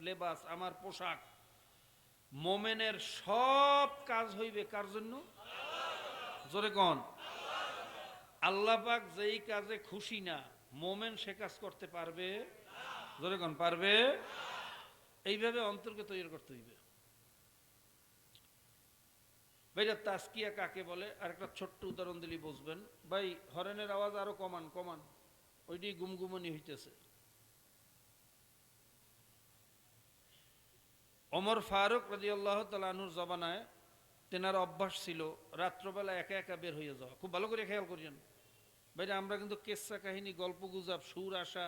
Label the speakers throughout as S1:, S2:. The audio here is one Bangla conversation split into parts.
S1: লেবাস, আমার পোশাক, মোমেনের সব কাজ হইবে কার জন্য? জোরে কোন? আল্লাহ পাক যেই কাজে খুশি না মোমেন সে কাজ করতে পারবে? জোরে কোন পারবে? এইভাবে অন্তরকে তৈরি করতে হইবে। ভাইরা তাজকিয়া কাকে বলে আর একটা ছোট্ট উদাহরণ দিলে বুঝবেন। ভাই হরেনের আওয়াজ আরো কমান কমান, ওইটি গুমগুমনি হইতেছে। ওমর ফারুক রাদিয়াল্লাহু তাআলা আনহুর জবানায় তেনার অভ্যাস ছিল রাত্রবেলা একা একা বের হয়ে যাওয়া। খুব ভালো করে খেয়াল করিয়েন ভাইরা, আমরা কিন্তু কেচ্ছা কাহিনী, গল্প গুজব, সুর আশা,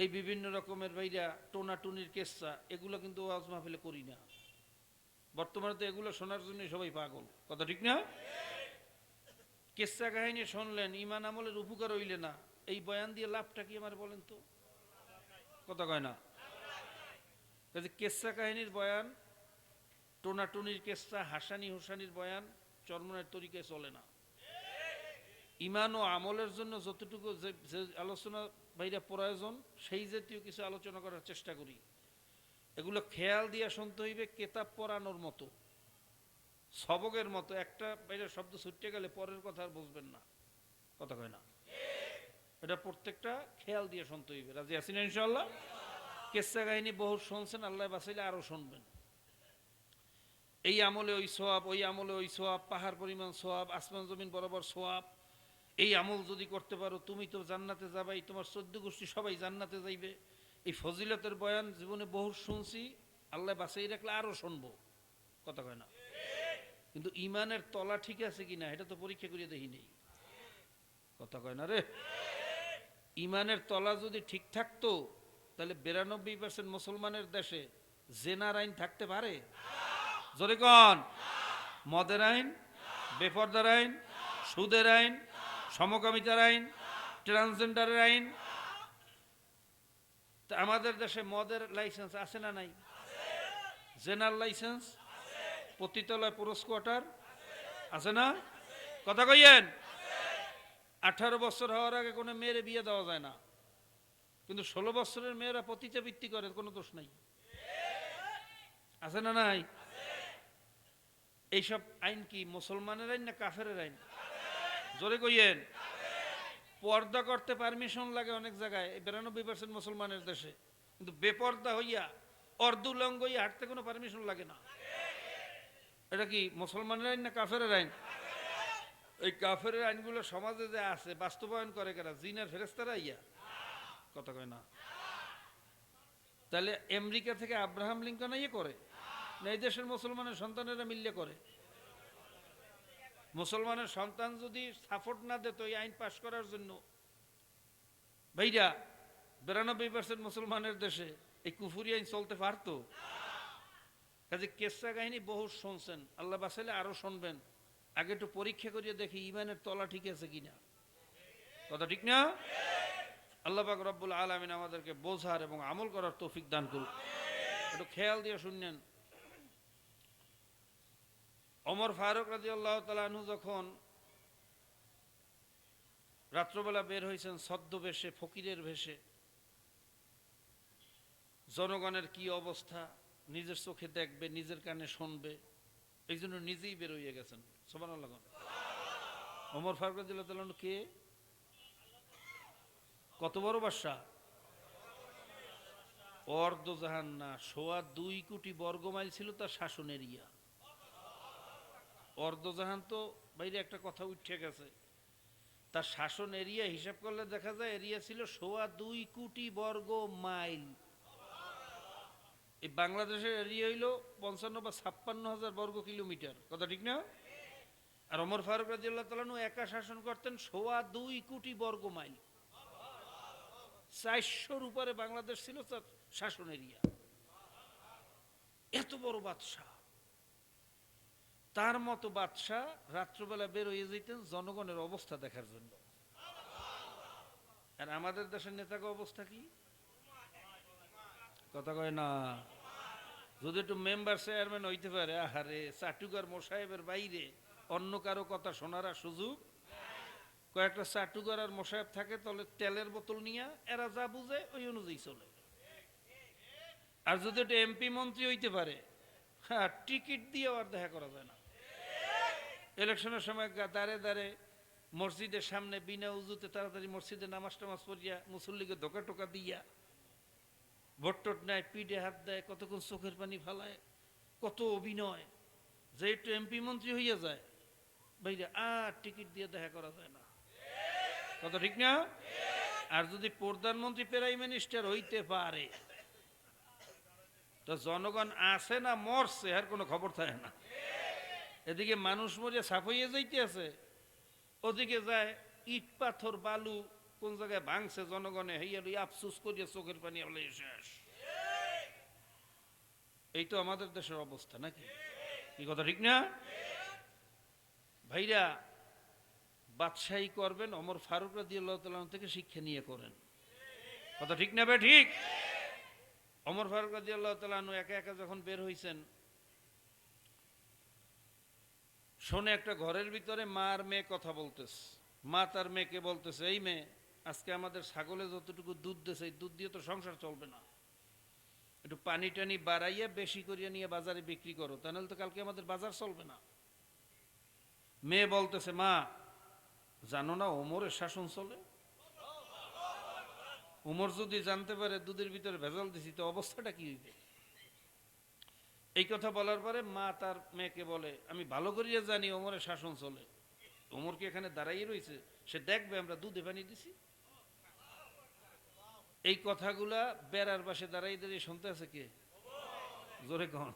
S1: এই বিভিন্ন রকমের ভাইরা টোনাটুনির কেচ্ছা, এগুলো কিন্তু ওয়াজ মাহফিলে করি না। বর্তমানে তো এগুলো শোনার জন্য সবাই পাগল, কথা ঠিক না? কেচ্ছা কাহিনী শুনলেন, ইমান আমলের উপকার হইলে না, এই বয়ান দিয়ে লাভটা কি আমার বলেন তো? কথা কয় না। কেচ্ছা কাহিনীর বয়ান, টোনাটুনির কেচ্ছা, হাসানি হুসানির বয়ান চরমনের তরিকায় চলে না। ইমান ও আমলের জন্য যতটুকু যে আলোচনা ভাইরা প্রয়োজন, সেই জাতীয় কিছু আলোচনা করার চেষ্টা করি। এগুলো খেয়াল দিয়ে শুনতে হইবে, কেতাব পড়ানোর মতো, সবকের মতো। একটা ভাইরা শব্দ ছুটে গেলে পরের কথা আর বুঝবেন না, কথা কয় না। এটা প্রত্যেকটা খেয়াল দিয়ে শুনতে হইবে। রাজি আছেন ইনশাআল্লাহ? কেচ্ছা কাহিনী বহু শুনছেন, আল্লাহ বাঁচাইলে আরো শুনবেন। এই আমলে ওই সোয়াব, ওই আমলে ওই সোয়াব, পাহাড় পরিমাণ সোয়াব, আসমান জমিন বরাবর সোয়াব। এই আমল যদি করতে পারো তুমি তো জান্নাতে যাবাই, তোমার 14 গোষ্ঠী সবাই জান্নাতে যাইবে। এই ফজিলতের বয়ান জীবনে বহু শুনছি, আল্লাহ বাঁচাই রাখলে আরো শুনবো, কথা কয় না। কিন্তু ইমানের তলা ঠিক আছে কিনা এটা তো পরীক্ষা করিয়ে দেখি নেই, কথা কয় না রে। ইমানের তলা যদি ঠিক থাকতো তাহলে 92% মুসলমানের দেশে জেনার আইন থাকতে পারে? জোরে কোন? মদের আইন, বেপরদার আইন, সুদের আইন, সমকামিতার আইন, ট্রান্সজেন্ডারের আইন। তা আমাদের দেশে মদের লাইসেন্স আছে না নাই? জেনার লাইসেন্স, পতিতালয় পুরুষ কোয়ার্টার আছে না? কথা কইয়েন। 18 বছর হওয়ার আগে কোনো মেয়ের বিয়ে দেওয়া যায় না, কিন্তু 16 বছরের মেয়েরা পতিতাবৃত্তি করে, কোনো দোষ নাই, আছে না নাই? এইসব আইন কি মুসলমানের আইন না কাফের আইন? জোরে কইয়েন। পর্দা করতে পারমিশন লাগে অনেক জায়গায়, 92% মুসলমানের দেশে, কিন্তু বেপর্দা হইয়া অর্ধুলঙ্গ হইয়া হাঁটতে কোনো পারমিশন লাগে না। এটা কি মুসলমানের আইন না কাফের আইন? এই কাফের আইনগুলো সমাজে যে আছে বাস্তবায়ন করে কারা? জিনের ফেরেশতারা ইয়া, কথা কয় না। তাহলে আমেরিকা থেকে আব্রাহাম লিঙ্কন ইয়ে করে না, এই দেশের মুসলমানের সন্তানেরা মিললে করে? মুসলমানের সন্তান যদি সাপোর্ট না দিত এই আইন পাশ করার জন্য, ভাইরা 92% মুসলমানের দেশে এই কুফুরি আইন চলতে পারতো? কাজে কেচ্ছা কাহিনী বহু শুনছেন, আল্লাহ বাঁচাইলে আরো শুনবেন। আগে একটু পরীক্ষা করিয়ে দেখি ইমানের তলা ঠিক আছে কিনা, কথা ঠিক না? আল্লাহ পাক রব্বুল আলামিন আমাদেরকে বোঝার এবং আমল করার তৌফিক দান করুন। একটু খেয়াল দিয়ে শুনলেন। ওমর ফারুক রাদিয়াল্লাহু তাআলা আনহু যখন রাত্রবেলা বের হয়েছেন ছদ্মবেশে, ফকিরের বেশে, জনগণের কি অবস্থা নিজের চোখে দেখবে, নিজের কানে শুনবে, এই জন্য নিজেই বের হয়ে গেছেন। সুবহানাল্লাহ। ওমর ফারুক রাদিয়াল্লাহু তাআলা আনহু কে? কত বড় বাদশা! অর্ধজাহান না, 2.25 কোটি বর্গমাইল ছিল তার শাসন এরিয়া। অর্ধজাহান তো বাইরে একটা কথা উঠে গেছে, তার শাসন এরিয়া হিসাব করলে দেখা যায় এরিয়া ছিল 2.25 কোটি বর্গ মাইল। এই বাংলাদেশের এরিয়া হইল 55 বা 56,000 বর্গ কিলোমিটার, কথা ঠিক না? আর ওমর ফারুক রাদিয়াল্লাহু তাআলা একা শাসন করতেন 2.25 কোটি বর্গ মাইল। 400-র উপরে বাংলাদেশ ছিল তার শাসন এরিয়া। এত বড় বাদশাহ, তার মতো বাদশাহ রাত্রবেলা বের হয়ে যেতেন জনগণের অবস্থা দেখার জন্য। আর আমাদের দেশের নেতাকে অবস্থা কি? কথা কয় না। যদি একটু মেম্বার চেয়ারম্যান হইতে পারে, আহারে চাটুকার মোসাহেবের বাইরে অন্য কারো কথা শোনার আর সুযোগ। কয়েকটা চাটুকার আর মোসাহেব থাকে, তাহলে তেলের বোতল নিয়ে এরা যা বুঝে ওই অনুযায়ী চলে। আর যদি একটু এমপি মন্ত্রী হইতে পারে, হ্যাঁ, টিকিট দিয়েও আর দেখা করা যায় না। ইলেকশনের সময় দাঁড়ে দাঁড়ে মসজিদের সামনে বিনা উজুতে তাড়াতাড়ি মসজিদে নামাজ টামাজ পড়িয়া মুসল্লিকে ধোকা টোকা দিয়া ভোট টোট নেয়, পিঠে হাত দেয়, কতক্ষণ চোখের পানি ফালায়, কত অভিনয়। যে একটু এমপি মন্ত্রী হইয়া যায় ভাইরা, আর টিকিট দিয়ে দেখা করা যায় না। কত ঠিক না? আর যদি প্রধানমন্ত্রী প্রাইম মিনিস্টার হইতে পারে, তো জনগণ আছে না মরছে আর কোনো খবর থাকে না। এদিকে মানুষ মরিয়া ছাপাইয়া যাইতে আছে, ওদিকে যায় ইট পাথর বালু কোন জায়গায় ভাঙছে জনগণে, হইয়া আফসুস করিয়া চোখের পানি হলে শেষ। এই তো আমাদের দেশের অবস্থা, নাকি? কি কথা ঠিক না ভাইরা? বাদশাহী করবেন ওমর ফারুক রাদিয়াল্লাহু তাআলা থেকে শিক্ষা নিয়ে করেন। কথা ঠিক না? ঠিক। ওমর ফারুক রাদিয়াল্লাহু তাআলা একা একা যখন বের হইছেন, শোনে একটা ঘরের ভিতরে মা আর মেয়ে কথা বলতেছে। মা তার মেয়েকে বলতেছে, এই মেয়ে, আজকে আমাদের ছাগলে যতটুকু দুধ দিয়েছে এই দুধ দিয়ে তো সংসার চলবে না, একটু পানি টানি বাড়াইয়া বেশি করিয়া নিয়ে বাজারে বিক্রি করো, তাহলে তো কালকে আমাদের বাজার চলবে না। মেয়ে বলতেছে, মা জানো না ওমরের শাসন চলে? ওমর যদি জানতে পারে দুধের ভিতরে ভেজাল দিছি তো অবস্থাটা কি হইবে? এই কথা বলার পরে মা তার মেয়েকে বলে, আমি ভালো করিয়া জানি ওমরের শাসন চলে। ওমর কি এখানে দাঁড়াইয়ে রয়েছে? সে দেখবে আমরা দুধে পানি দিছি। এই কথাগুলা বেড়ার পাশে দাঁড়াই দাঁড়িয়ে শুনতে আছে কে? জোরে কন।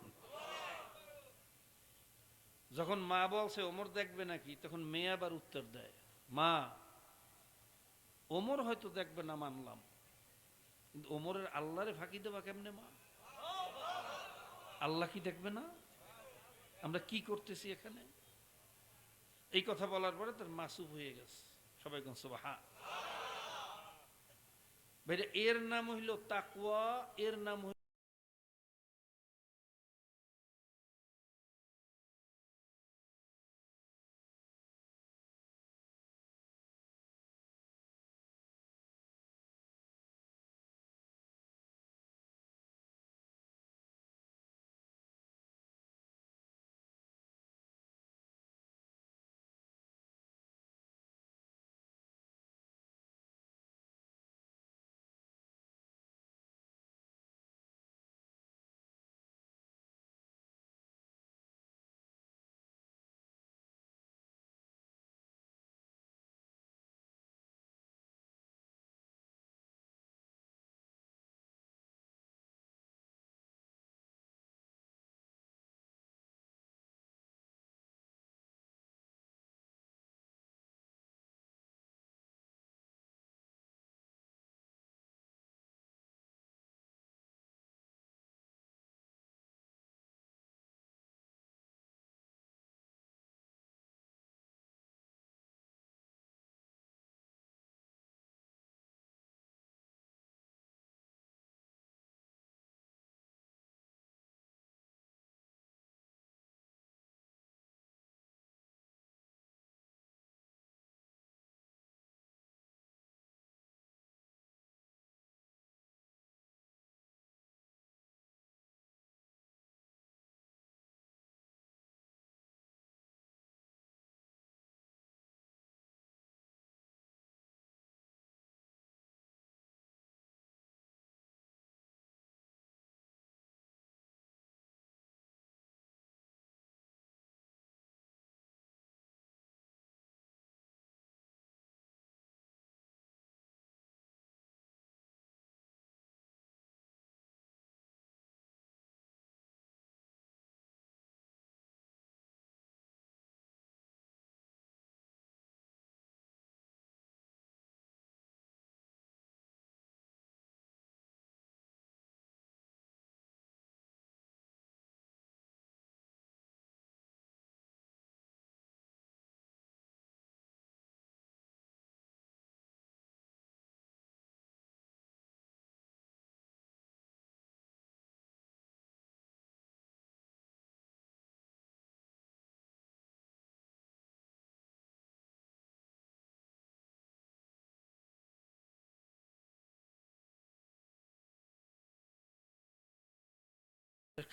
S1: যখন মা বলছে ওমর দেখবে নাকি, তখন মেয়ে আবার উত্তর দেয়, মা ওমর হয়তো দেখবে না মানলাম, কিন্তু ওমরের আল্লাহরে ফাঁকি দেবা কেমনে মা? আল্লাহ কি দেখবে না আমরা কি করতেছি এখানে? এই কথা বলার পরে তার মাসুব হয়ে গেছে। সবাই কোন সুবহান। ভাইরা, এর নাম হইল তাকওয়া, এর নাম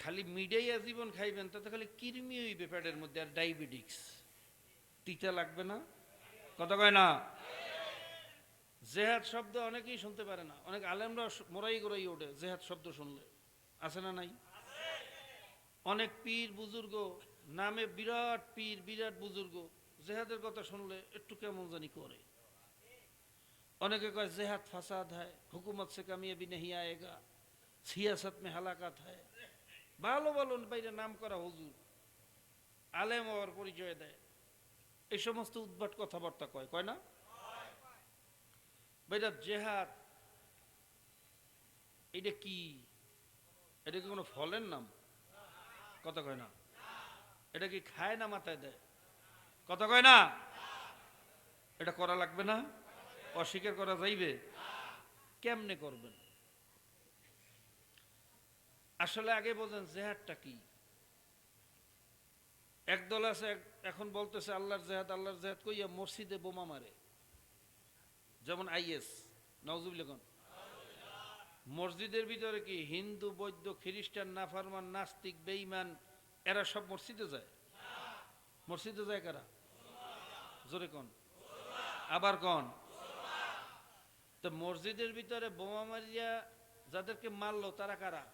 S1: খালি মিডাইয়া জীবন খাইবেন তাতে খালি কৃমি হইবে পেটের মধ্যে, আর ডায়াবেটিক্স। তিতা লাগবে না? কথা কয় না? জেহাদ শব্দ অনেকেই শুনতে পারে না, অনেক আলেমরা মোরাই গোড়াই ওঠে জেহাদ শব্দ শুনলে। আছে না নাই? অনেক পীর বুজুর্গ, নামে বিরাট পীর বিরাট বুজুর্গ, জেহাদের কথা শুনলে একটু কেমন জানি করে। অনেকে কয় জেহাদ ফাসাদ হয়, হুকুমত সে কামিয়াবি नहीं आएगा, সিয়াসত মে হালাকাত হয়। ভালো ভালো বাইরে নাম করা হুজুর আলেম হওয়ার পরিচয় দেয়, এই সমস্ত উদ্ভট কথাবার্তা কয়, কয় না? ভাইরা জেহাদ এটা কি? এটা কি কোনো ফলের নাম? কথা কয় না। এটা কি খায় না মাথায় দেয়? কথা কয় না। এটা করা লাগবে না? অস্বীকার করা যাইবে? কেমনে করবেন? আসলে আগে বোঝেন জেহাদটা কি। একদল আছে এখন বলতেছে আল্লাহর জেহাদ, আল্লাহর জেহাদ কইয়া মসজিদে বোমা মারে, যেমন আইএস। নাউজুবিল্লাহ। মসজিদের ভিতরে কি হিন্দু, বৌদ্ধ, খ্রিস্টান, নাফরমান, নাস্তিক, বেঈমান এরা সব মসজিদে যায়? মসজিদে যায় কারা? জোরে কোন, আবার কোন। তো মসজিদের ভিতরে বোমা মারিয়া যাদেরকে মারলো তারা কারা?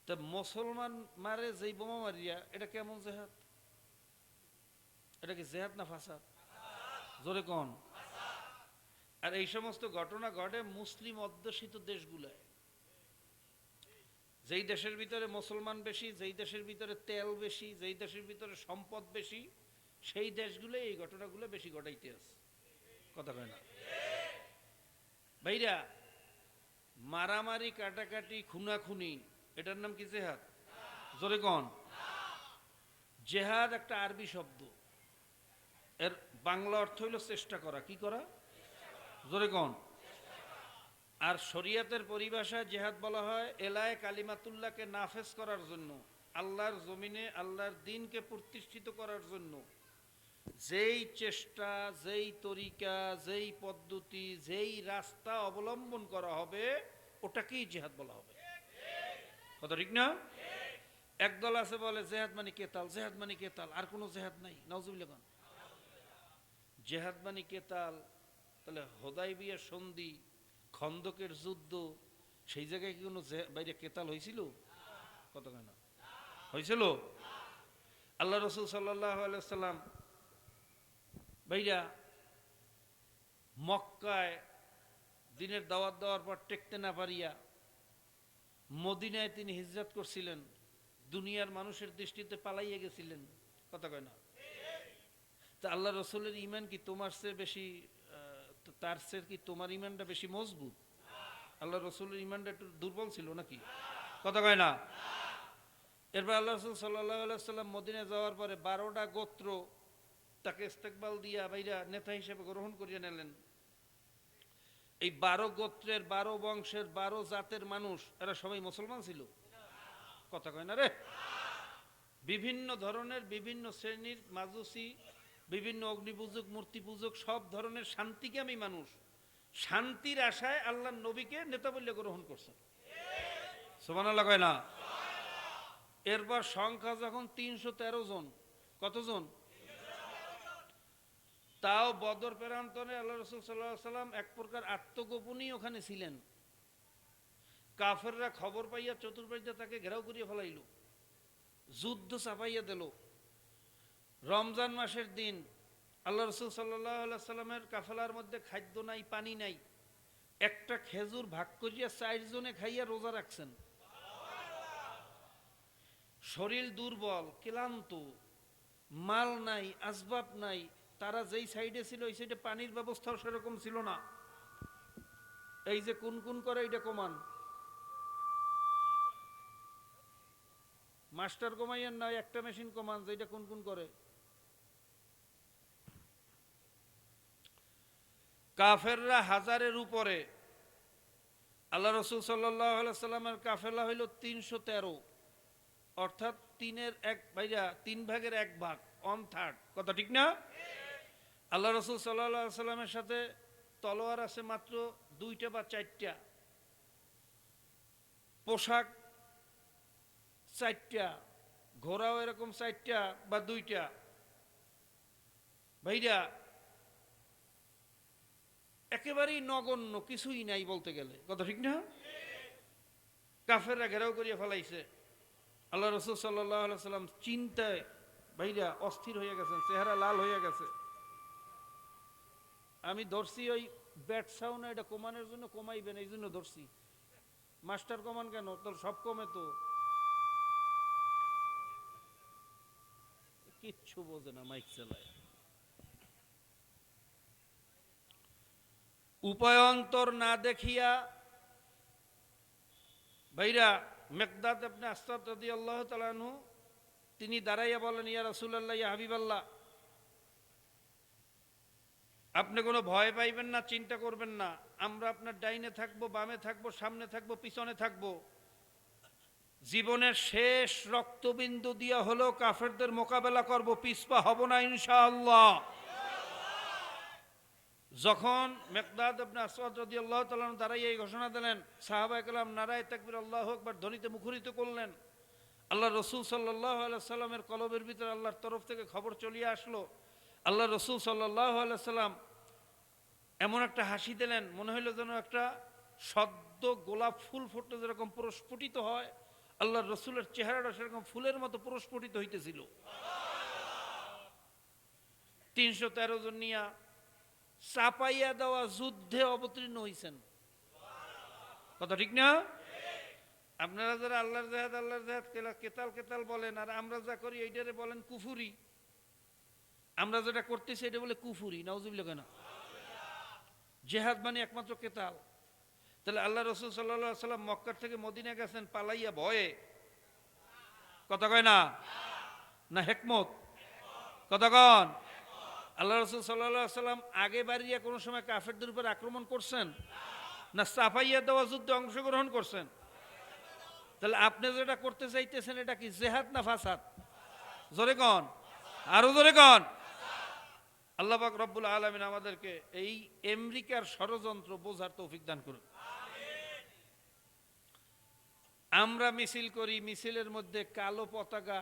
S1: তো মুসলমান মারে যেই বোমা মারিয়া, এটা কেমন জেহাদ? এটা কি জেহাদ না ফাসাদ? জোরে কোন। আর এই সমস্ত ঘটনা ঘটে মুসলিম অধ্যুষিত দেশগুলায়। যেই দেশের ভিতরে মুসলমান বেশি, যেই দেশের ভিতরে তেল বেশি, যেই দেশের ভিতরে সম্পদ বেশি, সেই দেশগুলো এই ঘটনাগুলো বেশি ঘটাইতে আছে। কথা কয় না? ভাইরা, মারামারি, কাটাকাটি, খুনাখুনি, এটার নাম কি জেহাদ? জোরে কোন। জেহাদ একটা আরবি শব্দ, এর বাংলা অর্থ হইল চেষ্টা করা। কি করা? জোরে কোন। আর শরিয়াতের পরিভাষায় জেহাদ বলা হয় এলায়ে কালিমাতুল্লাহকে নাফেজ করার জন্য, আল্লাহর জমিনে আল্লাহর দ্বীনকে প্রতিষ্ঠিত করার জন্য যেই চেষ্টা, যেই তরিকা, যেই পদ্ধতি, যেই রাস্তা অবলম্বন করা হবে ওটাকেই জেহাদ বলা হবে। কথা ঠিক না? একদল আছে বলে জেহাদ মানে কেতাল, জেহাদ মানে কেতাল, আর কোনো জেহাদ নাই। নাউজুবিল্লাহ। জেহাদ মানে কেতাল, তাহলে হুদায়বিয়ার সন্ধি, খন্দকের যুদ্ধ, সেই জায়গায় কি কোনো বাইরে কেতাল হয়েছিল? কত কেন হয়েছিল? আল্লাহ রসুল সাল্লাল্লাহু আলাইহি ওয়াসাল্লাম ভাইরা মক্কায় দিনের দাওয়াত দেওয়ার পর টেকতে না পারিয়া মদিনায় তিনি হিজরত করছিলেন, দুনিয়ার মানুষের দৃষ্টিতে পালাইয়া গেছিলেন। কথা কয় না? তা আল্লাহ রসুলের ইমান কি তোমার চেয়ে বেশি, তার চেয়ে কি তোমার ইমানটা বেশি মজবুত? আল্লাহ রসুলের ইমানটা একটু দুর্বল ছিল নাকি? কথা কয় না? এরপর আল্লাহ রসুল সাল্লাল্লাহু আলাইহি ওয়াসাল্লাম মদিনায় যাওয়ার পরে 12টা গোত্র তাকে ইস্তেকবাল দিয়া বাইরা নেতা হিসেবে গ্রহণ করিয়ে নিলেন। এই 12 গোত্রের, 12 বংশের, 12 জাতের মানুষ এরা সবাই মুসলমান ছিল? কথা কয় না রে। বিভিন্ন ধরনের, বিভিন্ন শ্রেণীর মাজুসি, বিভিন্ন অগ্নিপূজক, মূর্তি পূজক, সব ধরনের শান্তিকামী মানুষ শান্তির আশায় আল্লাহর নবীকে নেতা বলে গ্রহণ করছেন। সুবহানাল্লাহ কয় না? এরপর সংখ্যা যখন 313 জন, কতজন? তাও বদর প্রান্তরে আল্লাহ রাসূল সাল্লাল্লাহু আলাইহি ওয়াসাল্লাম এক প্রকার আত্মগোপনই ওখানে ছিলেন। কাফেররা খবর পাইয়া চতুর্পাশে তাকে ঘেরাও করিয়া ফেলাইল, যুদ্ধ চাপাইয়া দিল। রমজান মাসের দিন আল্লাহ রাসূল সাল্লাল্লাহু আলাইহি ওয়াসাল্লামের কাফেলার মধ্যে খাদ্য নাই, পানি নাই, একটা খেজুর ভাগ করিয়া 4 জনে খাইয়া রোজা রাখছেন। শরীর দুর্বল, ক্লান্ত, মাল নাই, আসবাব নাই। তারা যেই সাইডে ছিল ওই সাইডে পানির ব্যবস্থাও সেরকম ছিল না। এই যে কুন কুন করে এটা কমান, মাস্টার কমাইয়ের নয়, একটা মেশিন কমান যেটা কুন কুন করে। কাফেররা 1000-এর উপরে, আল্লাহ রসুল সাল্লাল্লাহু আলাইহি ওয়াসাল্লামের কাফেলা হইল 313, অর্থাৎ 3 ভাগের 1 ভাগ, 1/3। কথা ঠিক না? আল্লাহ রসুল সাল্লাল্লাহু আলাইহি ওয়াসাল্লামের সাথে তলোয়ার আছে মাত্র 2টা বা 4টা, পোশাক চারটা, ঘোড়াও এরকম চারটা বা দুইটা। ভাইরা একেবারেই নগণ্য, কিছুই নাই বলতে গেলে, কথা ঠিক না? কাফেররা ঘেরাও করিয়া ফেলাইছে। আল্লাহ রসুল সাল্লাল্লাহু আলাইহি সাল্লাম চিন্তায় ভাইরা অস্থির হয়ে গেছেন, চেহারা লাল হয়ে গেছে। আমি ধরছি ওই ব্যাট সাউন্ড, এটা কমানোর জন্য, কমাইবেন এই জন্য ধরছি। মাস্টার কমান কেন, তোর সব কমে তো। কিচ্ছু বোঝে না, মাইক চালায়। উপায়ন্তর না দেখিয়া ভাইরা মেকদাদ ইবনে আসওয়াদ রাদিয়াল্লাহু তাআলা আনহু তিনি দাঁড়াইয়া বলেন, ইয়া রাসূলুল্লাহ, ইয়া হাবিবাল্লাহ, আপনি কোনো ভয় পাইবেন না, চিন্তা করবেন না। আমরা আপনার ডাইনে থাকবো, বামে থাকবো, সামনে থাকবো, পিছনে থাকবো। জীবনের শেষ রক্তবিন্দু দিয়া হলেও কাফেরদের মোকাবেলা করব, পিছপা হব না ইনশাআল্লাহ। যখন মেকদাদ ইবনে আসওয়াদ রাদিয়াল্লাহু তাআলা দাঁড়াইয়া এই ঘোষণা দিলেন, সাহাবায়ে কেরাম নারায়ে তাকবীর আল্লাহু আকবার ধ্বনিতে মুখরিত করলেন। আল্লাহ রসুল সাল্লাল্লাহু আলাইহি সাল্লামের কলবের ভিতরে আল্লাহর তরফ থেকে খবর চলিয়ে আসলো। আল্লাহ রসুল সাল্লাল্লাহু আলাইহি সাল্লাম এমন একটা হাসি দিলেন, মনে হইল যেন একটা সদ্য গোলাপ ফুল ফুটতে যেরকম প্রস্ফুটিত হয়, আল্লাহর রসুলের চেহারাটা সেরকম ফুলের মতো প্রস্ফুটিত হইতেছিল। ৩১৩ জন নিয়া চাপাইয়া দেওয়া যুদ্ধে অবতীর্ণ হইছেন, কথা ঠিক না? আপনারা যারা আল্লাহর জেহাদ কেতাল কেতাল বলেন, আর আমরা যা করি এইটারে বলেন কুফুরি। আমরা যেটা করতেছি এটা বলে কুফুরি, নাউজুবিল্লাহ কেন? জেহাদ মানে একমাত্র কেতাল। তাহলে আল্লাহ রসুল সাল্লাল্লাহু আলাইহি সাল্লাম মক্কার থেকে মদিনা গেছেন পালাইয়া ভয়ে, কথা কয় না? না হেকমত, কথা কন? আল্লাহ রসুল সাল্লাল্লাহু আলাইহি সাল্লাম আগে বাড়িয়া কোনো সময় কাফেরদের উপর আক্রমণ করছেন, না চাপাইয়া দেওয়া যুদ্ধে অংশগ্রহণ করছেন? তাহলে আপনি যেটা করতে চাইতেছেন এটা কি জেহাদ না ফাসাদ? জোরে কন, আরো জোরে কন। আল্লাহ পাক রব্বুল আলামিন আমাদেরকে এই আমেরিকার ষড়যন্ত্র বোঝার তৌফিক দান করুন। আমরা মিছিল করি, মিছিলের মধ্যে কালো পতাকা,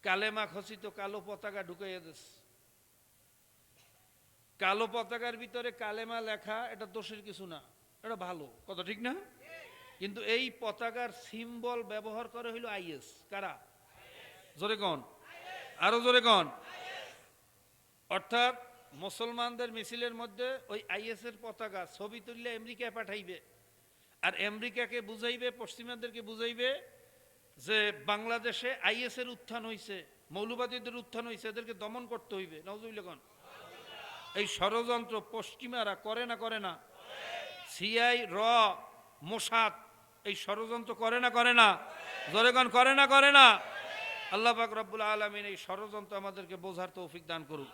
S1: কালেমা খচিত কালো পতাকা ঢুকাইয়া দিচ্ছে। কালো পতাকার ভিতরে কালেমা লেখা, এটা দোষের কিছু না, এটা ভালো, কথা ঠিক না? কিন্তু এই পতাকার সিম্বল ব্যবহার করে হইল আইএস। কারা? জোরে কন, আরো জোরে কন। অর্থাৎ মুসলমানদের মিছিলের মধ্যে ওই আইএস এর পতাকা ছবি তুললে আমেরিকায় পাঠাইবে, আর আমেরিকাকে বুঝাইবে, পশ্চিমাদেরকে বুঝাইবে যে বাংলাদেশে আইএস এর উত্থান হইছে, মৌলবাদীদের উত্থান হইছে, এদেরকে দমন করতে হইবে। নাউজুবিল্লাহ কোন? এই ষড়যন্ত্র পশ্চিমারা করে না করে না? সিআই, র, মোসাদ এই ষড়যন্ত্র করে না করে না? জোরে কোন, করে না করে না? আল্লাহ পাক রব্বুল আলামিন এই ষড়যন্ত্র আমাদেরকে বোঝার তৌফিক দান করুন।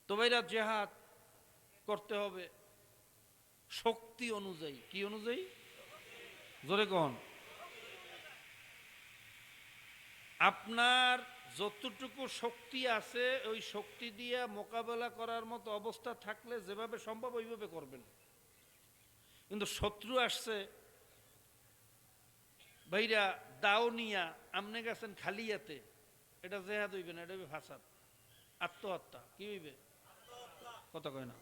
S1: তো ভাইরা জিহাদ করতে হবে শক্তি অনুযায়ী। কি অনুযায়ী? জোরে কোন। আপনার যতটুকু শক্তি আছে ওই শক্তি দিয়ে মোকাবেলা করার মতো অবস্থা থাকলে যেভাবে সম্ভব ওইভাবে করবেন। কিন্তু শত্রু আসছে ভাইরা দাও নিয়া, আমনে গেছেন খালিয়াতে, এটা জেহাদ হইবে না, এটা হইবে ফাসাদ, আত্মহত্যা। কি হইবে? কথা কয় না।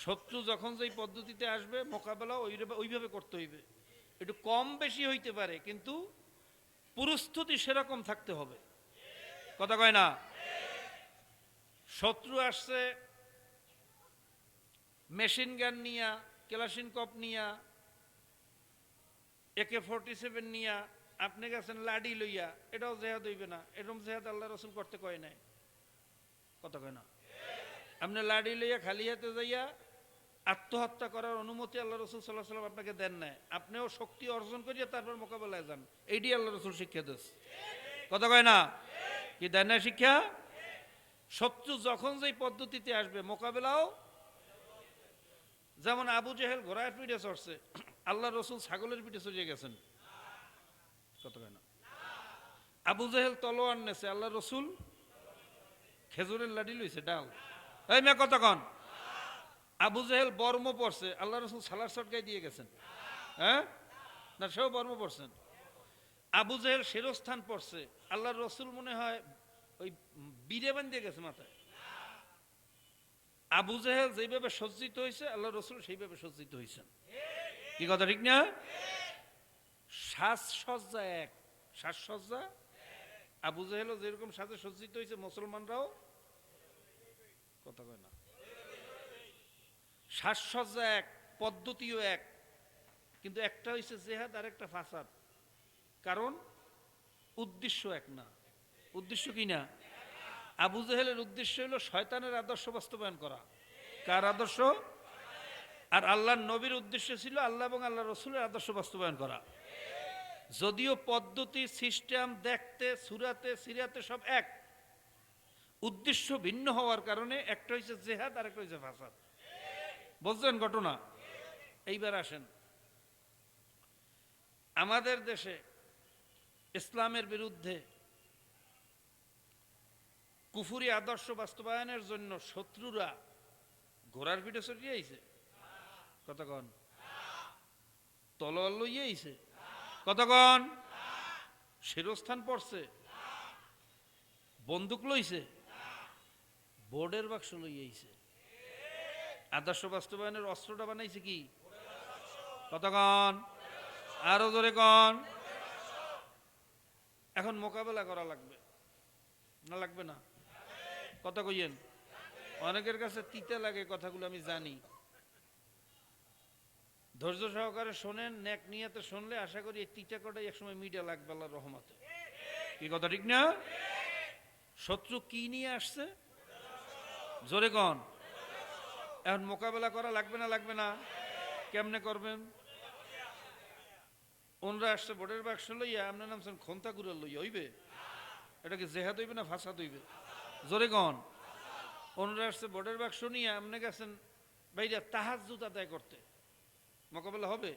S1: শত্রু যখন যেই পদ্ধতিতে আসবে মোকাবেলা ওইভাবে করতে হইবে। একটু কম বেশি হইতে পারে, কিন্তু প্রস্তুতি সেরকম থাকতে হবে, কথা কয় না। শত্রু আসছে মেশিন গান নিয়া, ক্লাশিনকভ নিয়া, AK-47 নিয়া, আপনি গেছেন লাডি লইয়া, এটাও জেহাদ হইবে না। এরকম জেহাদ আল্লাহ রসুল করতে কয় নাই, কথা কয় না। আপনি লাডি লইয়া খালি হাতে যাইয়া আত্মহত্যা করার অনুমতি আল্লাহ রসুল সাল্লাহ সাল্লাম আপনাকে দেন নাই। আপনিও শক্তি অর্জন করিয়া তারপর মোকাবেলায় যান, এইটি আল্লাহ রসুল শিক্ষা দিয়েছে, কথা কয় না। কি দেন না শিক্ষা? শত্রু যখন যেই পদ্ধতিতে আসবে মোকাবেলাও, যেমন আবু জেহেল ঘোড়ার পিঠে চড়ছে, আল্লাহ রসুল ছাগলের পিঠে চড়িয়ে গেছেন, কথা কয় না। আবু জেহেল তলোয়ার নেছে, আল্লাহ রসুল খেজুরের লাঠি লইছে, ডাল। এই মেয়ে কথা কন। আবু জেহেল বর্ম পড়ছে, আল্লাহ রসুল সালার চটকাই দিয়ে গেছেন। হ্যাঁ, না সেও বর্ম পড়ছেন। আবু জেহেল শিরস্থান পড়ছে, আল্লাহর রসুল মনে হয় ওই বীরে বান্ধে গেছে মাথায়। আবু জেহেল যেভাবে সজ্জিত হয়েছে আল্লাহ রসুল সেইভাবে সজ্জিত হয়েছেন। কি কথা ঠিক না? সাজসজ্জা এক, সাজসজ্জা। আবু জেহেলও যেরকম সাজে সজ্জিত হয়েছে মুসলমানরাও কথা কয় না, সাজসজ্জা এক, পদ্ধতিও এক, কিন্তু একটা হয়েছে জেহাদ আর একটা ফাসাদ। কারণ উদ্দেশ্য এক না। উদ্দেশ্য কি না? আবু জেহেলের উদ্দেশ্য হলো শয়তানের আদর্শ বাস্তবায়ন করা। কার আদর্শ? আর আল্লাহর নবীর উদ্দেশ্য ছিল আল্লাহ এবং আল্লাহ রসুলের আদর্শ বাস্তবায়ন করা। যদিও পদ্ধতি, সিস্টেম, দেখতে, সুরাতে, সিরাতে সব এক, উদ্দেশ্য ভিন্ন হওয়ার কারণে একটা হয়েছে জেহাদ আর একটা হয়েছে ফাসাদ। বুঝলেন ঘটনা? এইবার আসেন, আমাদের দেশে ইসলামের বিরুদ্ধে কুফুরি আদর্শ বাস্তবায়নের জন্য শত্রুরা ঘোড়ার পিঠে চড়িয়ে আইছে। কতক্ষণ? তলোয়ার লইয়ে আইছে। কতক্ষণ? শিরস্থান পড়ছে, বন্দুক লইছে, বোর্ডের বাক্স লইয়ে আইছে। আদর্শ বাস্তবায়নের অস্ত্রটা বানাইছে কি? কতক্ষণ? আরো জোরে কন। এখন মোকাবেলা করা লাগবে না লাগবে না? কথা কইয়েন। অনেকের কাছে তিতা লাগে কথাগুলো, আমি জানি। ধৈর্য সহকারে শোনেন, নেক নিয়াতে শুনলে আশা করি এই তিতা কটাই একসময় মিডিয়া লাগবে আল্লাহর রহমতে। কি কথা ঠিক না? শত্রু কি নিয়ে আসছে? জোরে কন। এখন মোকাবেলা করা লাগবে না লাগবে না? কেমনে করবেন? ওনরা আসছে বোর্ডের বাক্স লইয়া, আপনার নামছেন খন্তা গুড়া লইয়া, হইবে? এটা কি জেহাদ হইবে না ফাসাদ হইবে? জোরে কন। ওনরা আসছে বোর্ডের বাক্স নিয়ে, আপনি গেছেন বাইরে তাহাজ্জুদ আদায় করতে, মোকাবেলা হবে?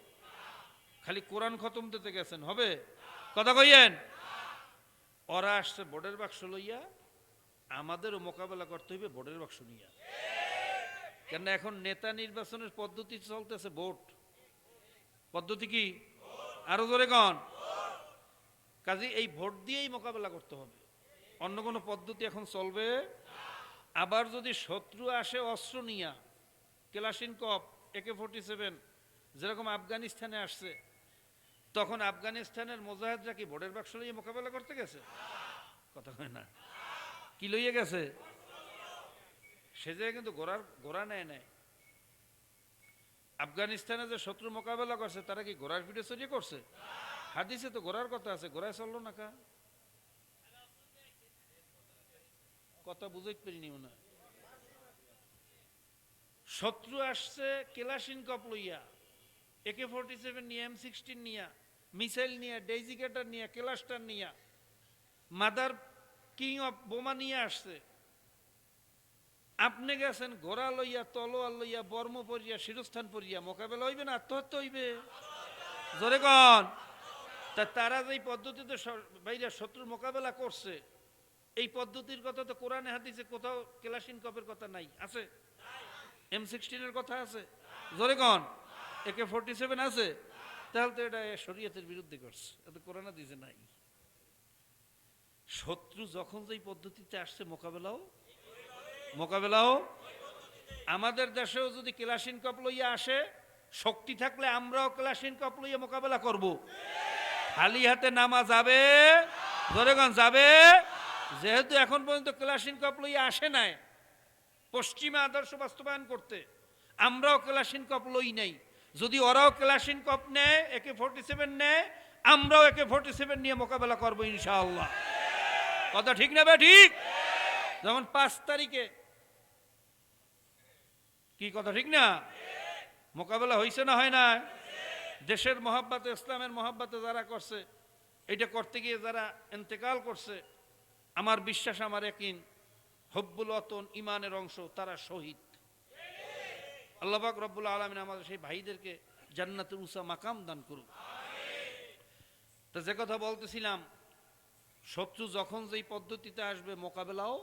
S1: খালি কোরআন খতম দিতে গেছেন, হবে? কথা কইয়েন। ওরা আসছে বোর্ডের বাক্স লইয়া, আমাদেরও মোকাবেলা করতে হইবে বোর্ডের বাক্স নিয়ে। কেন? এখন নেতা নির্বাচনের পদ্ধতি চলতেছে ভোট পদ্ধতি। কি? আরো জোরে কন। কাজে এই ভোট দিয়েই মোকাবেলা করতে হবে, অন্য কোনো পদ্ধতি এখন চলবে। আবার যদি শত্রু আসে অস্ত্র নিয়া, ক্লাশিনকভ, AK-47, যেরকম আফগানিস্তানে আসছে, তখন আফগানিস্তানের মুজাহিদরা কি ভোটের বাক্স লইয়ে মোকাবেলা করতে গেছে? কথা হয় না। কি লইয়ে গেছে? সে জায়গায় কিন্তু ঘোড়া নেয় নাই। আফগানিস্তানে যে শত্রু মোকাবেলা করছে তারা কি ঘোড়ার পিঠে চড়িয়ে করছে? হাদিসে তো ঘোড়ার কথা আছে, ঘোড়ায় চললো না কা? কথা বুঝাইতে পারিনি মনে হয়। শত্রু আসছে ক্লাশিনকভ লইয়া, AK-47 নিয়ে, M16 নিয়া, মিসাইল নিয়ে, ডেজিকেটার নিয়ে, ক্লাস্টার নিয়া, মাদার কিং অফ বোমা নিয়ে আসছে। আপনি গেছেন ঘোড়া লইয়া, তলোয়ার লইয়া, বর্ম পরিয়া, শিরস্থান পরিয়া, মোকাবেলা হইবে না আত্মহত্যা হইবে? জোরে কন। তা তারা যেই পদ্ধতিতে বাইরে শত্রুর মোকাবেলা করছে, এই পদ্ধতির কথা তো কোরআনে হাদিসে কোথাও ক্লাশিনকভের কথা নাই। আছে? M16 এর কথা আছে? জোরে কন। AK-47 আছে? তাহলে তো এটা শরীয়তের বিরুদ্ধে করছে, এটা কোরআন হাদিসে নাই। শত্রু যখন যেই পদ্ধতিতে আসছে মোকাবেলাও আমাদের দেশেও যদি ক্লাশিনকভ লইয়া আসে, শক্তি থাকলে আমরাও ক্লাশিনকভ লইয়া মোকাবেলা করব। খালি হাতে নামা যাবে? জোরেগঞ্জ যাবে? যেহেতু এখন পর্যন্ত ক্লাশিনকভ লইয়া আসে নাই পশ্চিমা আদর্শ বাস্তবায়ন করতে, আমরাও ক্লাশিনকভ লই নাই। যদি ওরাও ক্লাশিনকভ নেয়, AK-47 নেয়, আমরাও AK-47 নিয়ে মোকাবেলা করবো ইনশাআল্লাহ। কথা ঠিক না? ঠিক। যেমন 5 তারিখে, কি কথা ঠিক না? মোকাবেলা হয়েছে না হয় না? দেশের মহাব্বতে, ইসলামের মহাব্বতে যারা করছে, এটা করতে গিয়ে যারা ইন্তেকাল করছে, আমার বিশ্বাস, আমার ইয়াকিন, হব্বুল ওয়াতন ইমানের অংশ, তারা শহীদ। আল্লাহ পাক রব্বুল আলামিন আমাদের সেই ভাইদেরকে জান্নাতুল উসা মাকাম দান করুক। তো যে কথা বলতেছিলাম, শত্রু যখন যেই পদ্ধতিতে আসবে মোকাবেলাও।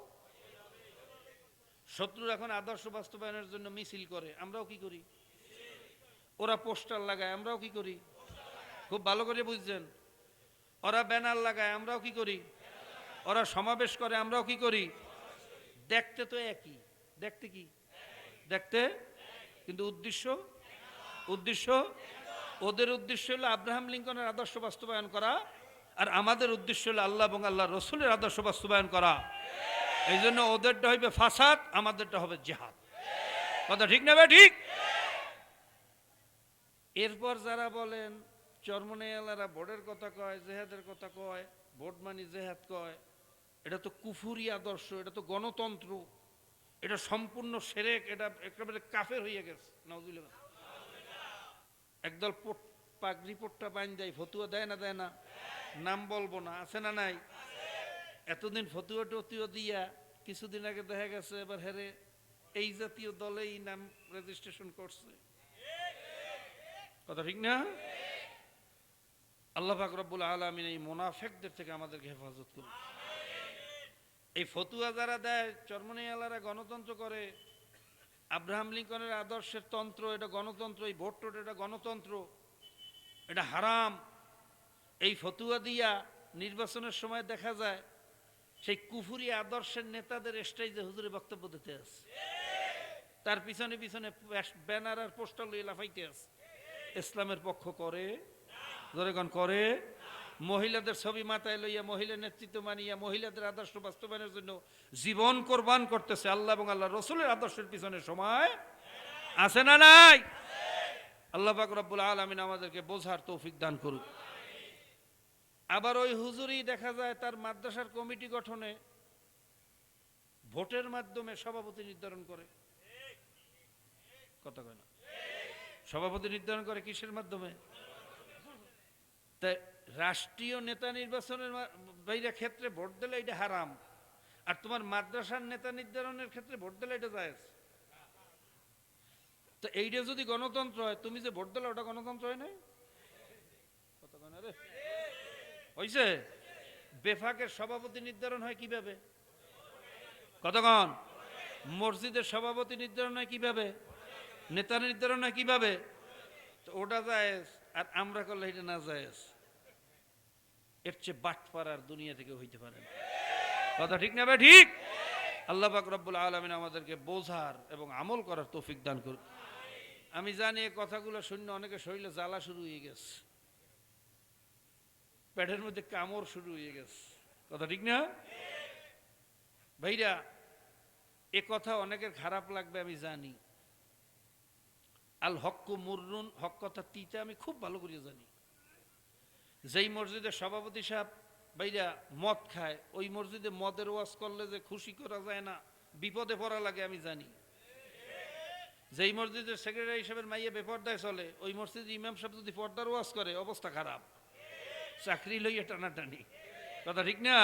S1: শত্রুর এখন আদর্শ বাস্তবায়নের জন্য মিছিল করে, আমরাও কি করি? ওরা পোস্টার লাগায়, আমরাও কি করি? খুব ভালো করে বুঝছেন? ওরা ব্যানার লাগায়, আমরাও কি করি? ওরা সমাবেশ করে, আমরাও কি করি? দেখতে তো একই, দেখতে কি দেখতে, কিন্তু উদ্দেশ্য উদ্দেশ্য ওদের উদ্দেশ্য হলো আব্রাহাম লিঙ্কনের আদর্শ বাস্তবায়ন করা, আর আমাদের উদ্দেশ্য হলো আল্লাহ এবং আল্লাহ রসুলের আদর্শ বাস্তবায়ন করা। এই জন্য ওদেরটা হইবে ফাসাদ, আমাদেরটা হবে জিহাদ। কথা ঠিক না ভাই? ঠিক। এরপর যারা বলেন চরমনাইয়ালারা ভোটের কথা কয়, জেহাদের কথা কয়, ভোট মানি জেহাদ কয়, এটা তো কুফুরি আদর্শ, এটা তো গণতন্ত্র, এটা সম্পূর্ণ শিরক, এটা একেবারে কাফের হয়ে গেছে। নাউজুবিল্লাহ। একদল পাগড়ি পোট্টা বাইন দেয়, ফতুয়া দেয় না? দেয় না? নাম বলবো না, আছে না নাই? এতদিন ফতুয়া টতুয়া দিয়া কিছুদিন আগে দেখা গেছে এবার হেরে এই জাতীয় দলেই নাম রেজিস্ট্রেশন করছে। কথা ঠিক না? আল্লাহ পাক রব্বুল আলামিন এই মুনাফিকদের থেকে আমাদেরকে হেফাজত করুন। এই ফতুয়া যারা দেয়, চরমনাইয়ালারা গণতন্ত্র করে, আব্রাহাম লিঙ্কনের আদর্শের তন্ত্র, এটা গণতন্ত্র, এই ভোট টোট এটা গণতন্ত্র, এটা হারাম, এই ফতুয়া দিয়া নির্বাচনের সময় দেখা যায় সেই কুফুরি আদর্শের নেতাদের স্টেজে হুজুরে বক্তব্য দিতে আছে, তার পিছনে পিছনে ব্যানার আর পোস্টার লইয়ে লাফাইতে আছে। ইসলামের পক্ষ করে, জনগণ করে, মহিলাদের ছবি মাথায় লইয়া মহিলা নেতৃত্ব মানিয়া মহিলাদের আদর্শ বাস্তবায়নের জন্য জীবন কোরবান করতেছে। আল্লাহ এবং আল্লাহ রসুলের আদর্শের পিছনে সময় আছে না নাই? আল্লাহ পাক রব্বুল আলামিন আমাদেরকে বোঝার তৌফিক দান করুক। আবার ওই হুজুরই দেখা যায় তার মাদ্রাসার কমিটি গঠনে ভোটের মাধ্যমে সভাপতি নির্ধারণ করে। কথা কয় না? সভাপতি নির্ধারণ করে কিসের মাধ্যমে? তাই রাষ্ট্রীয় নেতা নির্বাচনের বাইরে ক্ষেত্রে ভোট দিলে এটা হারাম, আর তোমার মাদ্রাসার নেতা নির্ধারণের ক্ষেত্রে ভোট দিলে এটা জায়েজ। তো এইটা যদি গণতন্ত্র হয়, তুমি যে ভোট দিলে ওটা গণতন্ত্র হয় নাই? কথা কয় না রে? হইছে? বেফাকের সভাপতি নির্ধারণ হয় কিভাবে? কতক্ষণ? মসজিদের সভাপতি নির্ধারণ হয় কিভাবে? নেতা নির্ধারণ হয় কিভাবে? তো ওটা জায়েজ, আর আমরা করলে এটা না জায়েজ। এর চেয়ে বাটপার আর দুনিয়া থেকে হইতে পারে না। কথা ঠিক না ভাই? ঠিক। আল্লাহ পাক রব্বুল আলামিন আমাদেরকে বোঝার এবং আমল করার তৌফিক দান করুন। আমি জানি এই কথাগুলো শুনে অনেকে শরীরে জ্বালা শুরু হয়ে গেছে, পেটের মধ্যে কামড় শুরু হয়ে গেছে। কথা ঠিক না ভাইরা? এ কথা অনেকের খারাপ লাগবে আমি জানি। আল হক মুররুন, হক কথা তিতা, আমি খুব ভালো করে জানি। যেই মসজিদের সভাপতি সাহেব ভাইরা মদ খায়, ওই মসজিদে মদের ওয়াজ করলে যে খুশি করা যায় না, বিপদে পড়া লাগে আমি জানি। যেই মসজিদের সেক্রেটারি হিসেবে মাইয়া বেপর্দায় চলে, ওই মসজিদে ইমাম সাহেব যদি পর্দার ওয়াজ করে অবস্থা খারাপ, চাকরি লইয়া টানাটানি। কথা ঠিক না?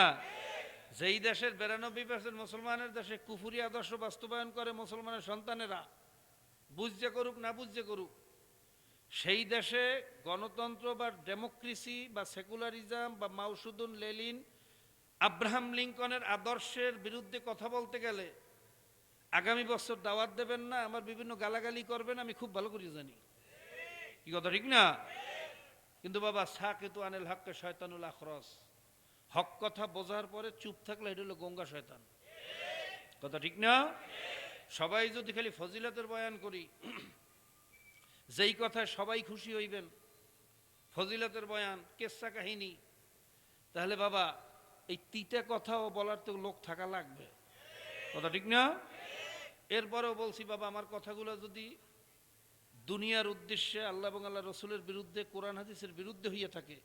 S1: যেই দেশের 92% মুসলমানের দেশে কুফুরি আদর্শ বাস্তবায়ন করে মুসলমানের সন্তানেরা, বুঝতে করুক না বুঝতে করুক, সেই দেশে গণতন্ত্র বা ডেমোক্রেসি বা সেকুলারিজম বা মাওসুদুন লেলিন, আব্রাহাম লিঙ্কনের আদর্শের বিরুদ্ধে কথা বলতে গেলে আগামী বছর দাওয়াত দেবেন না, আমার বিভিন্ন গালাগালি করবেন, আমি খুব ভালো করে জানি। কি কথা ঠিক না? কিন্তু বাবা সাকিতু আনিল হককে শয়তানুল আখরস, হক কথা বোঝার পরে চুপ থাকলে এটা হলো গঙ্গা শয়তান। কথা ঠিক না? সবাই যদি খালি ফজিলতের বয়ান করি, যেই কথায় সবাই খুশি হইবেন, ফজিলতের বয়ান, কেসা কাহিনী, তাহলে বাবা এই তিতা কথাও বলার তো লোক থাকা লাগবে। কথা ঠিক না? এরপরেও বলছি বাবা, আমার কথাগুলো যদি দুনিয়ার উদ্দেশ্যে আল্লাহ এবং আল্লাহ রসুলের বিরুদ্ধে, কোরআন হাদিসের বিরুদ্ধে হইয়া থাকে,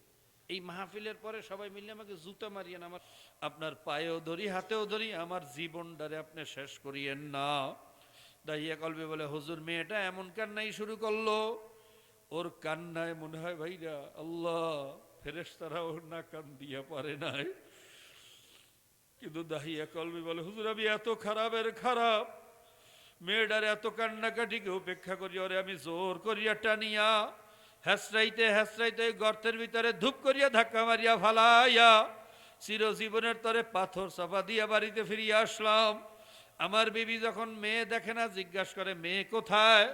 S1: এই মাহফিলের পরে সবাই মিলে আমাকে জুতা মারিয়েন, আমার আপনার পায়েও ধরি, হাতেও ধরি, আমার জীবনটারে আপনি শেষ করিয়েন না। দাহিয়া কলবে বলে, হুজুর মেয়েটা এমন কান্নাই শুরু করলো, ওর কান্নায় মনে হয় ভাইরা আল্লাহ ফেরেশতারাও না কান দিয়া পারে নাই। কিন্তু দাহিয়া কলবে বলে, হুজুর আমি এত খারাপের খারাপ, মেয়েটার এত কান্নাকাটিকে উপেক্ষা করি, ওরে আমি জোর করিয়া টানিয়া হ্যাসরাইতে হ্যাসরাইতে গর্তের ভিতরে ধূপ করিয়া ধাক্কা মারিয়া ফালাইয়া চিরজীবনের তরে পাথর চাপা দিয়া বাড়িতে ফিরিয়া আসলাম। আমার বিবি যখন মেয়ে দেখে না, জিজ্ঞাসা করে মেয়ে কোথায়?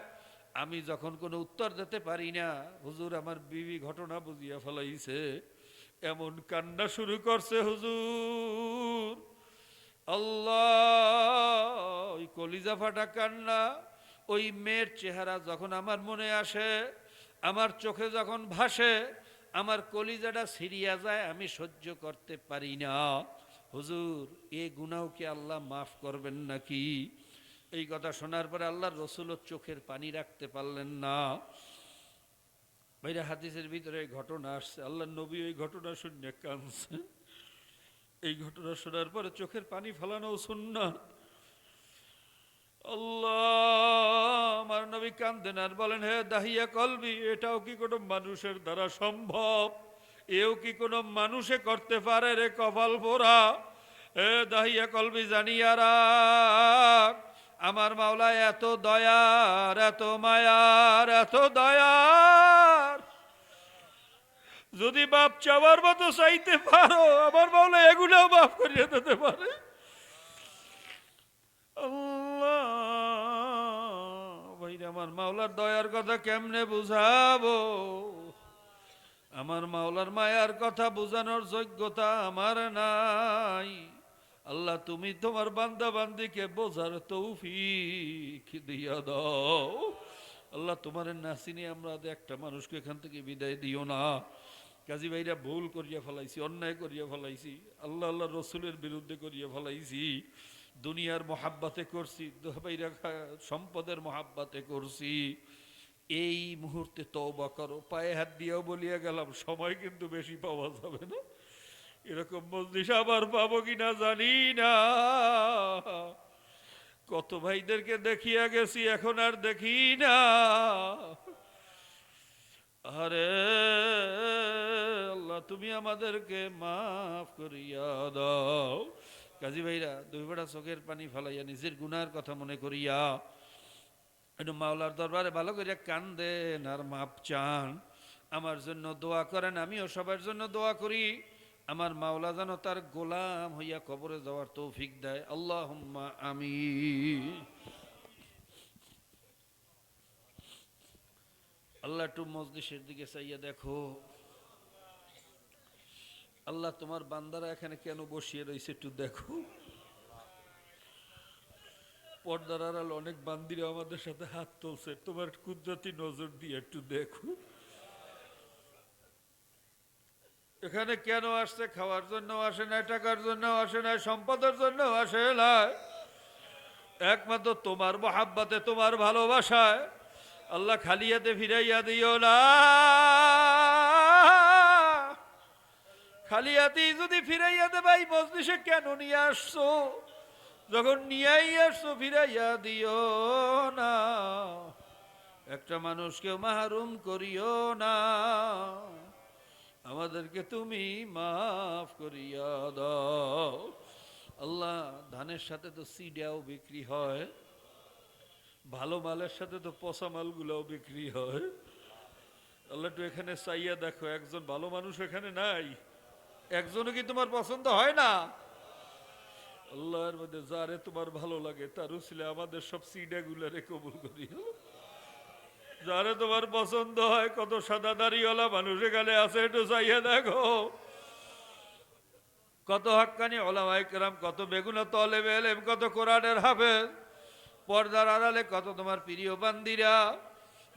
S1: আমি যখন কোনো উত্তর দিতে পারি না, হুজুর আমার বিবি ঘটনা বুঝিয়া ফেলাইছে, এমন কান্না শুরু করছে হুজুর, আল্লাহ, ওই কলিজা ফাটা কান্না, ওই মেয়ের চেহারা যখন আমার মনে আসে, আমার চোখে যখন ভাসে, আমার কলিজাটা ছিঁড়িয়া যায়, আমি সহ্য করতে পারি না। হুজুর, এ গুনাহ কি আল্লাহ মাফ করবেন নাকি? এই কথা শোনার পরে আল্লাহর রসুলও চোখের পানি রাখতে পারলেন না। ভাইরা, হাদিসের ভিতরে ঘটনা আসছে, আল্লাহর নবী ওই ঘটনা শুনে কাঁদছে। এই ঘটনা শোনার পরে চোখের পানি ফেলানো সুন্নাত। আল্লাহ, আমার নবী কান্দেন আর বলেন, হে দাহিয়া কলবি, এটাও কি কোনো মানুষের দ্বারা সম্ভব? এও কি কোনো মানুষে করতে পারে রে কপাল পোড়া? হে দাহিয়া কলবি, জানিয়া রাখ, আমার মাওলা এত দয়ার, এত মায়ার, এত দয়ার, যদি বাপ চাওয়ার মতো চাইতে পারো, আমার মাওলা এগুলোও মাফ করিয়ে দিতে পারে। আল্লাহ, ভাই, আমার মাওলার দয়ার কথা কেমনে বুঝাবো? আমার মাওলার মায়ার কথা বুঝানোর যোগ্যতা আমার নাই। আল্লাহ, তুমি তোমার বান্দা বান্দিকে বোঝার তৌফিক দিয়া দাও। আল্লাহ, তোমার নাসিনী আমরা একটা মানুষকে এখান থেকে বিদায় দিও না। কাজী ভাইরা, ভুল করিয়া ফেলাইছি, অন্যায় করিয়া ফেলাইছি, আল্লাহ আল্লাহ রসুলের বিরুদ্ধে করিয়া ফেলাইছি, দুনিয়ার মহাব্বাতে করছি, ভাইরা সম্পদের মহাব্বাতে করছি। এই মুহূর্তে তওবা করো। পায়ে হাত দিয়েও বলিয়া গেলাম, সময় কিন্তু বেশি পাওয়া যাবে না। এরকম মজলিস আবার পাবো কিনা জানি না। কত ভাইদেরকে দেখিয়া গেছি, এখন আর দেখি না। আরে আল্লাহ, তুমি আমাদেরকে মাফ করিয়া দাও। কাজী ভাইরা, দুই বেড়া চোখের পানি ফেলাইয়া নিজের গুনার কথা মনে করিয়া একটু মাওলার দরবারে ভালো করিয়া কান্দেন আর মাপ চান। আমার জন্য দোয়া করেন, আমিও সবার জন্য দোয়া করি। আমার মাওলা যেন তার গোলাম হইয়া কবরে যাওয়ার তৌফিক দেয়। আল্লাহুম্মা আমিন। আল্লাহ, একটু মজলিসের দিকে চাইয়া দেখো। আল্লাহ, তোমার বান্দারা এখানে কেন বসিয়ে রয়েছে একটু দেখো। পর্দার আড়াল অনেক বান্দিরা আমাদের সাথে হাত তুলছে, তোমার কুদরতি নজর দিয়ে একটু দেখো। এখানে কেন আসছে? খাওয়ার জন্য আসে না, টাকার জন্য আসে না, সম্পদের জন্য আসে না, একমাত্র তোমার মহাব্বতে, তোমার ভালোবাসায়। আল্লাহ, খালিয়াতে ফিরাইয়া দিও না। খালিয়াতি যদি ফিরাইয়া দেবাই, মজলিসে কেন নিয়ে আসছো? যখন নিয়েই আসছো, ফিরাইয়া দিও না। একটা মানুষকেও মাহরুম করিও না। আমাদেরকে তুমি মাফ করিয়া দাও। আল্লাহ, ধানের সাথে তো সিডাও বিক্রি হয়, ভালো মালের সাথে তো পচা মালগুলাও বিক্রি হয়। আল্লাহ, একটু এখানে চাইয়া দেখো, একজন ভালো মানুষ এখানে নাই? একজনও কি তোমার পছন্দ হয় না? আল্লাহর মধ্যে যারে তোমার ভালো লাগে তার উসিলে আমাদের সব সিডাগুলারে কবুল করিও। যারে তোমার পছন্দ হয়, কত সাদা দাড়িওয়ালা মানুষ এখানে আছে, একটু চাইয়া দেখো। কত হাক্কানি ওলামায়ে কেরাম, কত বেগুনা তলেবে ইলম, কত কোরআনের হাফেজ, পর্দার আড়ালে কত তোমার প্রিয় বান্দিরা,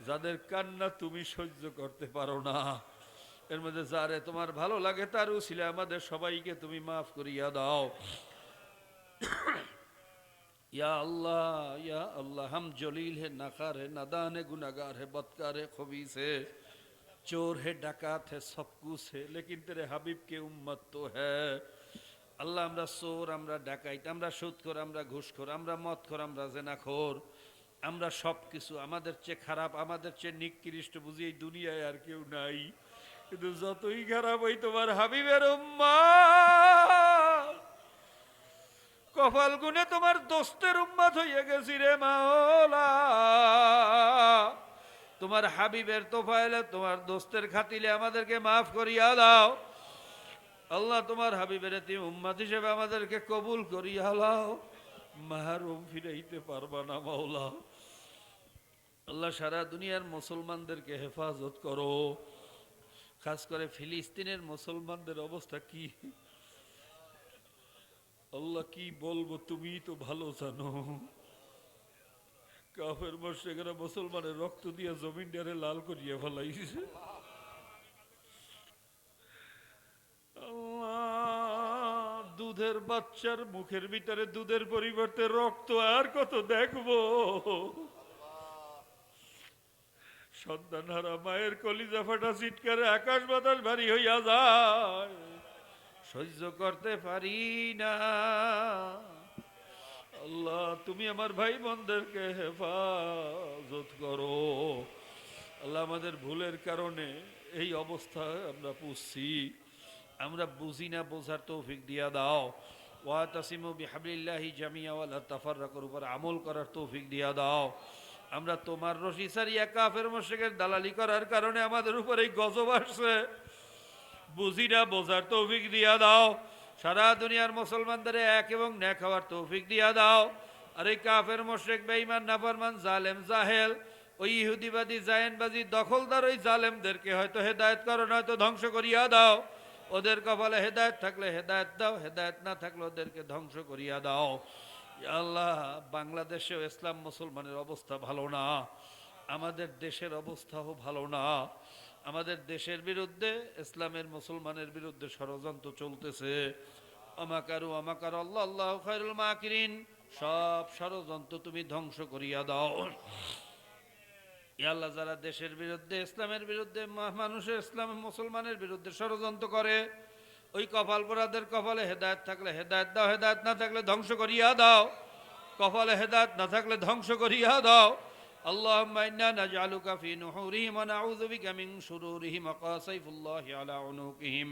S1: যাদের কান্না তুমি সহ্য করতে পারো না। এর মধ্যে যারে তোমার ভালো লাগে তার উসিলে আমাদের সবাইকে তুমি মাফ করিয়া দাও। या अल्लाह, हम जलील है, नकार है, नादान है, गुनाहगार है, बदकार है, खबीस है, चोर है, डाकात है, सब कुछ है, लेकिन तेरे हबीब के उम्मत तो है। আল্লাহ, আমরা চোর, আমরা ডাকাইত, আমরা সুদখোর, আমরা ঘুষখোর, আমরা মদখোর, আমরা জেনাখোর, আমরা সব কিছু। আমাদের চেয়ে খারাপ, আমাদের চেয়ে নিকৃষ্ট বুঝি এই দুনিয়ায় আর কেউ নাই। কিন্তু যতই খারাপ ওই তোমার হাবিবের উম্মত, কপাল গুনে তোমার দোস্তের উম্মত হইয়া গেছি রে মাওলা। তোমার হাবিবের তোফাইলে, তোমার দোস্তের খাতিলে আমাদেরকে মাফ করিয়া দাও। আল্লাহ, তোমার হাবিবের তুমি উম্মত হিসেবে আমাদেরকে কবুল করিয়া দাও। মাহরুম ফিরাইতে পারবা না মাওলা। আল্লাহ সারা দুনিয়ার মুসলমানদেরকে হেফাজত করো। খাস করে ফিলিস্তিনের মুসলমানদের অবস্থা কি, আল্লাহ কি বলবো, তুমি তো ভালো জানো। কাফের মুশরিকরা মুসলমানের রক্ত দিয়ে জমিনটারে লাল করিয়া ফেলাইছে। আল্লাহ, দুধের বাচ্চার মুখের ভিতরে দুধের পরিবর্তে রক্ত আর কত দেখবো। সন্তান হারা মায়ের কলিজা ফাটা চিৎকারে আকাশ বাতাস ভারী হইয়া যায়, সহ্য করতে পারি না। আল্লাহ, তুমি আমার ভাই বোনদেরকে হেফাজত করো। আল্লাহ, আমাদের ভুলের কারণে এই অবস্থায় আমরা পুষছি, আমরা বুঝি না, বোঝার তৌফিক দিয়া দাও। ওয়াতাসিমু বিহাবলিল্লাহি জামিয়া ওয়ালা তাফাররাকুর, উপর আমল করার তৌফিক দিয়া দাও। আমরা তোমার রশি ছাড়িয়া কাফের মুশরিকের দালালি করার কারণে আমাদের উপর এই গজব আসছে, বুঝি না, বোঝার তৌফিক দিয়া দাও। সারা দুনিয়ার মুসলমানদের এক এবং ন্যাক হওয়ার তৌফিক দিয়া দাও। আর এই কাফের মুশরিক বেঈমান নাফরমান জালেম জাহেল ওই ইহুদিবাদী জায়েনবাজি দখলদার ওই জালেমদেরকে হয়তো হেদায়েত করো, নয়তো ধ্বংস করিয়া দাও। ওদের কপালে হেদায়েত থাকলে হেদায়েত দাও, হেদায়েত না থাকলে ওদেরকে ধ্বংস করিয়া দাও। ইয়া আল্লাহ, বাংলাদেশেও ইসলাম মুসলমানের অবস্থা ভালো না, আমাদের দেশের অবস্থাও ভালো না। আমাদের দেশের বিরুদ্ধে, ইসলামের মুসলমানের বিরুদ্ধে ষড়যন্ত্র চলতেছে। আমাকারু আমাকার আল্লাহ, আল্লাহ খায়রুল মাকিরিন। সব ষড়যন্ত্র তুমি ধ্বংস করিয়া দাও। ইয়া আল্লাহ, যারা দেশের বিরুদ্ধে, ইসলামের বিরুদ্ধে, মানুষের, ইসলাম মুসলমানের বিরুদ্ধে ষড়যন্ত্র করে, ওই কপাল পোড়াদের কপালে হেদায়েত থাকলে হেদায়েত দাও, হেদায়েত না থাকলে ধ্বংস করিয়া দাও। কপালে হেদায়েত না থাকলে ধ্বংস করিয়া দাও। আল্লাহুম্মা ইন্না নাজআলুকা ফি নুহুরিহিম ওয়া নাউযু বিকা মিন শুরুরিহিম ওয়া কাসাইফুল্লাহি আলা উনুকিহিম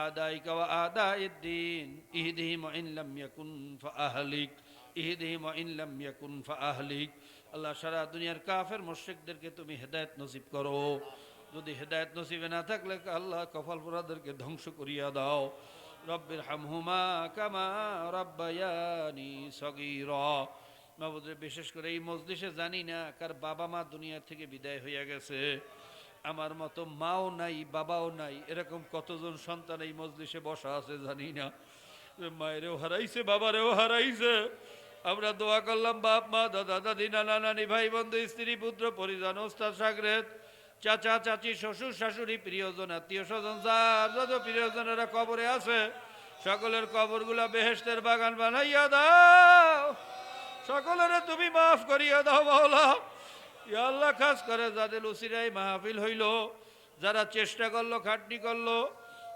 S1: আদাইকা ওয়া আদাইদ্দিন ইহদিহিম ওয়া ইন লাম ইয়াকুন ফাআহলিক, ইহদিহিম ওয়া ইন লাম ইয়াকুন ফাআহলিক। আল্লাহ, সারা দুনিয়ার কাফের মুশরিকদেরকে তুমি হেদায়েত নসিব করো। যদি হেদায়েত নসিবে না থাকলে আল্লাহ কপাল পোড়াদেরকে ধ্বংস করিয়া দাও। রব্বির হামহুমা কামা রাব্বায়ানি সগীরা। মাবুদ, বিশেষ করে এই মজলিসে জানি না কার বাবা মা দুনিয়া থেকে বিদায় হইয়া গেছে। আমার মতো মাও নাই, বাবাও নাই, এরকম কতজন সন্তান এই মজলিসে বসা আছে জানি না। মায়েরও হারাইছে, বাবারেও হারাইছে। আমরা দোয়া করলাম বাপ মা, দাদা দাদি, নানা নানি, ভাই বন্ধু, স্ত্রী পুত্র পরিজন, ওস্তাদ শাগরেদ, চাচা চাচি, শ্বশুর শাশুড়ি, প্রিয়জন, আত্মীয় স্বজন, যার যত প্রিয়জনেরা কবরে আছে, সকলের কবরগুলা বেহেশতের বাগান বানাইয়া দাও। সকলের তুমি মাফ করিয়া দাও মাওলা। ইয়া আল্লাহ, খাস করে যাদের উসিরায় মাহফিল হইল, যারা চেষ্টা করলো, খাটনি করলো,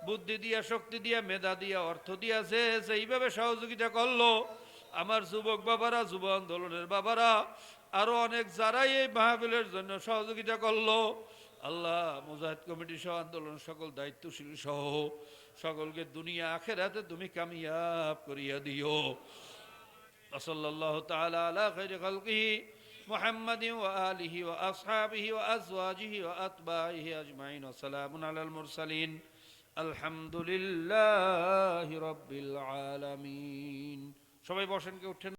S1: বুদ্ধি দিয়া, শক্তি দিয়া, মেধা দিয়া, অর্থ দিয়া, সেইভাবে সহযোগিতা করলো, আমার যুবক বাবারা, যুব আন্দোলনের বাবারা, আরো অনেক যারাই এই মাহফিলের জন্য সহযোগিতা করলো, আল্লাহ মুজাহিদ কমিটি সহ আন্দোলন সকল দায়িত্বশীল সহ সকলকে দুনিয়া আখিরাতে তুমি কামিয়াব করিয়া দিও। সাল্লাল্লাহু তাআলা আলা খায়রি খালকিহি মুহাম্মাদিন ওয়া আলিহি ওয়া আসহাবিহি ওয়া আজওয়াজিহি ওয়া আতবাইহি আজমাইন ওয়া সালামুন আলাল মুরসালিন আলহামদুলিল্লাহি রাব্বিল আলামিন। সবাই বসেন, কেউ উঠেন।